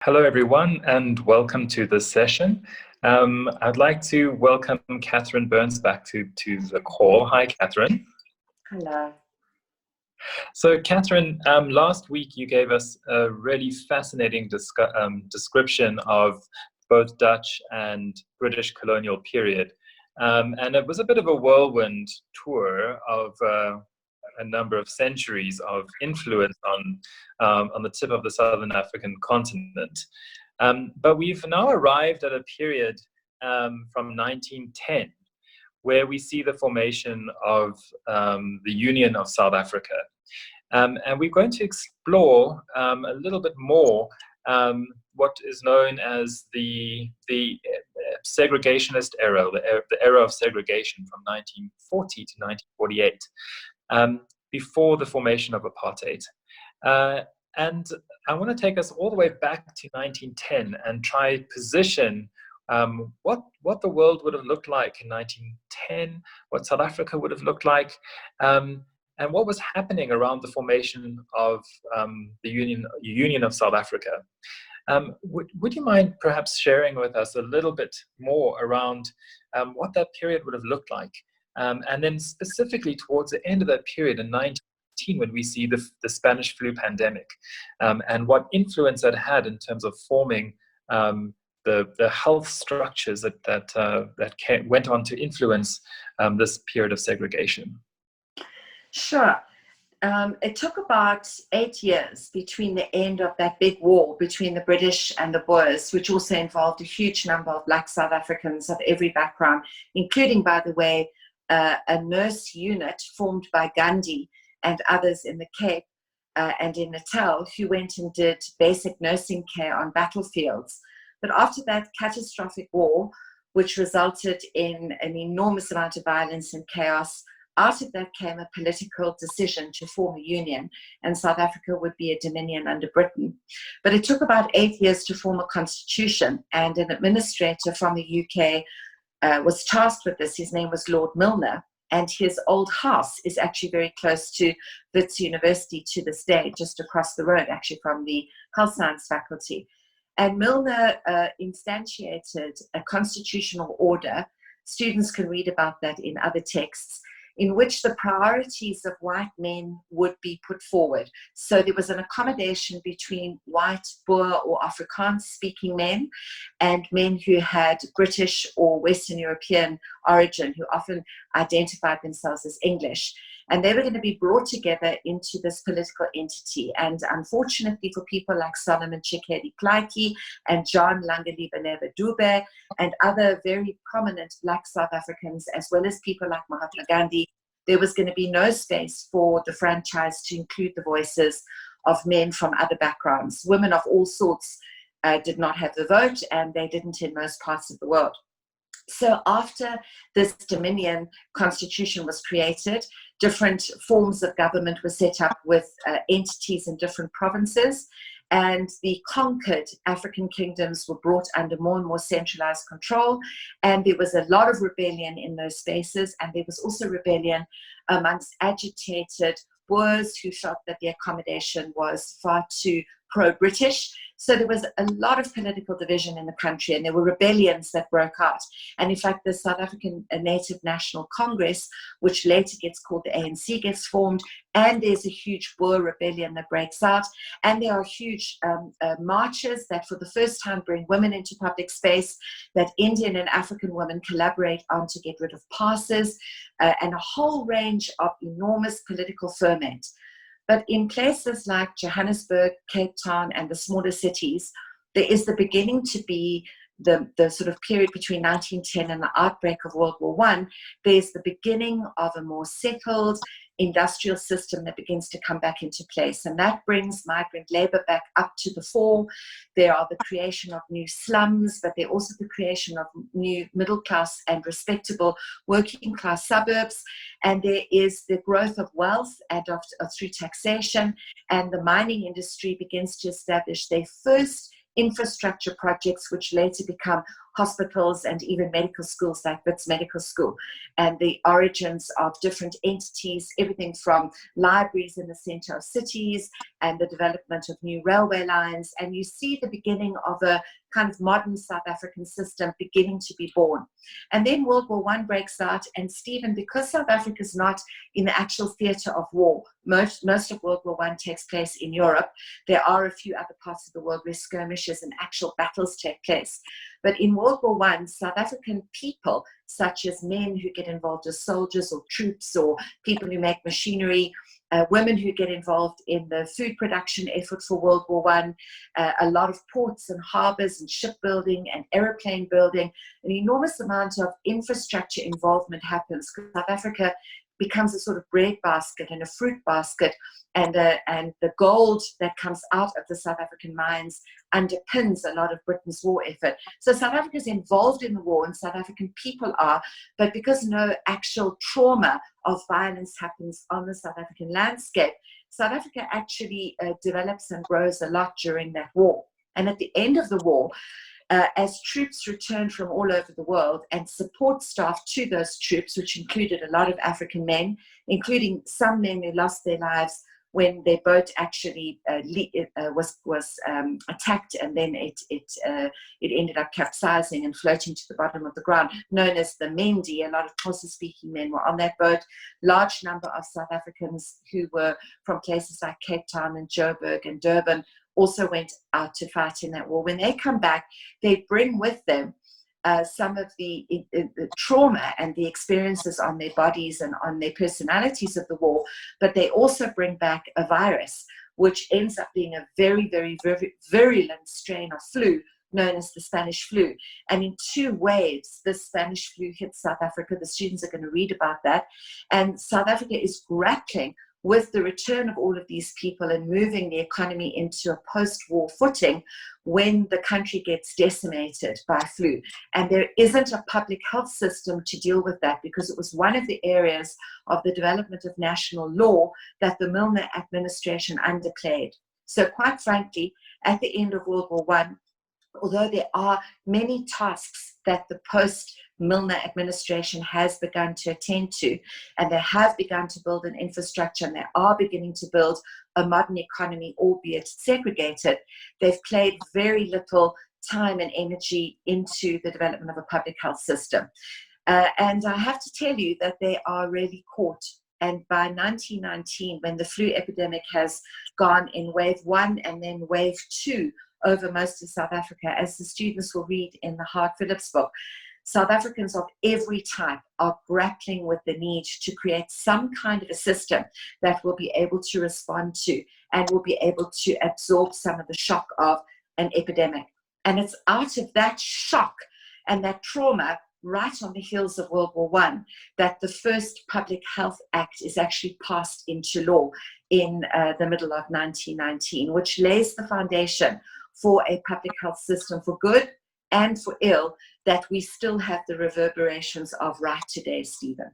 Hello, everyone, and welcome to this session. I'd like to welcome Catherine Burns back to the call. Hi, Catherine. Hello. So, Catherine, last week you gave us a really fascinating description of both Dutch and British colonial period. And it was a bit of a whirlwind tour of a number of centuries of influence on the tip of the southern African continent. But we've now arrived at a period from 1910 where we see the formation of the Union of South Africa. And we're going to explore a little bit more what is known as the segregationist era, the era of segregation from 1940 to 1948. Before the formation of apartheid. And I want to take us all the way back to 1910 and try position what the world would have looked like in 1910, what South Africa would have looked like, and what was happening around the formation of the Union of South Africa. Would you mind perhaps sharing with us a little bit more around what that period would have looked like? And then specifically towards the end of that period in 1919, when we see the Spanish flu pandemic, and what influence that had in terms of forming the health structures that went on to influence this period of segregation. Sure. It took about 8 years between the end of that big war between the British and the Boers, which also involved a huge number of Black South Africans of every background, including, by the way, a nurse unit formed by Gandhi and others in the Cape and in Natal, who went and did basic nursing care on battlefields. But after that catastrophic war, which resulted in an enormous amount of violence and chaos, out of that came a political decision to form a union, and South Africa would be a dominion under Britain. But it took about 8 years to form a constitution, and an administrator from the UK was tasked with this. His name was Lord Milner, and his old house is actually very close to Wits University to this day, just across the road, actually, from the health science faculty. And Milner instantiated a constitutional order. Students can read about that in other texts, in which the priorities of white men would be put forward. So there was an accommodation between white, Boer, or Afrikaans-speaking men and men who had British or Western European origin, who often identified themselves as English. And they were going to be brought together into this political entity. And unfortunately for people like Solomon Chikedi Plaatje and John Langalibalele Dube and other very prominent Black South Africans, as well as people like Mahatma Gandhi, there was going to be no space for the franchise to include the voices of men from other backgrounds. Women of all sorts did not have the vote, and they didn't in most parts of the world. So after this Dominion constitution was created, different forms of government were set up with entities in different provinces, and the conquered African kingdoms were brought under more and more centralized control, and there was a lot of rebellion in those spaces, and there was also rebellion amongst agitated Boers who felt that the accommodation was far too pro-British. So there was a lot of political division in the country, and there were rebellions that broke out. And in fact, the South African Native National Congress, which later gets called the ANC, gets formed, and there's a huge Boer rebellion that breaks out. And there are huge marches that for the first time bring women into public space, that Indian and African women collaborate on to get rid of passes, and a whole range of enormous political ferment. But in places like Johannesburg, Cape Town, and the smaller cities, there is the beginning to be the sort of period between 1910 and the outbreak of World War I. There's the beginning of a more settled industrial system that begins to come back into place. And that brings migrant labor back up to the fore. There are the creation of new slums, but there also the creation of new middle class and respectable working class suburbs. And there is the growth of wealth and through taxation. And the mining industry begins to establish their first infrastructure projects, which later become hospitals and even medical schools like Wits Medical School, and the origins of different entities, everything from libraries in the center of cities and the development of new railway lines. And you see the beginning of a kind of modern South African system beginning to be born. And then World War I breaks out, and Stephen, because South Africa is not in the actual theatre of war, most of World War I takes place in Europe. There are a few other parts of the world where skirmishes and actual battles take place. But in World War I, South African people, such as men who get involved as soldiers or troops or people who make machinery, women who get involved in the food production effort for World War I, a lot of ports and harbors and shipbuilding and aeroplane building, an enormous amount of infrastructure involvement happens because South Africa becomes a sort of bread basket and a fruit basket, and the gold that comes out of the South African mines underpins a lot of Britain's war effort. So South Africa is involved in the war, and South African people are, but because no actual trauma of violence happens on the South African landscape, South Africa actually develops and grows a lot during that war. And at the end of the war, as troops returned from all over the world and support staff to those troops, which included a lot of African men, some men who lost their lives when their boat actually was attacked, and then it ended up capsizing and floating to the bottom of the ground, known as the Mendi. A lot of Xhosa-speaking men were on that boat. Large number of South Africans who were from places like Cape Town and Joburg and Durban also went out to fight in that war. When they come back, they bring with them some of the trauma and the experiences on their bodies and on their personalities of the war, but they also bring back a virus, which ends up being a very, very, very virulent strain of flu known as the Spanish flu. And in 2 waves, the Spanish flu hit South Africa. The students are going to read about that. And South Africa is grappling with the return of all of these people and moving the economy into a post-war footing when the country gets decimated by flu. And there isn't a public health system to deal with that, because it was one of the areas of the development of national law that the Milner administration underplayed. So quite frankly, at the end of World War I, although there are many tasks that the post-Milner administration has begun to attend to, and they have begun to build an infrastructure, and they are beginning to build a modern economy, albeit segregated, they've played very little time and energy into the development of a public health system. And I have to tell you that they are really caught. And by 1919, when the flu epidemic has gone in wave 1 and then wave 2 over most of South Africa, as the students will read in the Hart Phillips book, South Africans of every type are grappling with the need to create some kind of a system that will be able to respond to and will be able to absorb some of the shock of an epidemic. And it's out of that shock and that trauma, right on the heels of World War I, that the first Public Health Act is actually passed into law in the middle of 1919, which lays the foundation for a public health system for good and for ill that we still have the reverberations of right today, Stephen.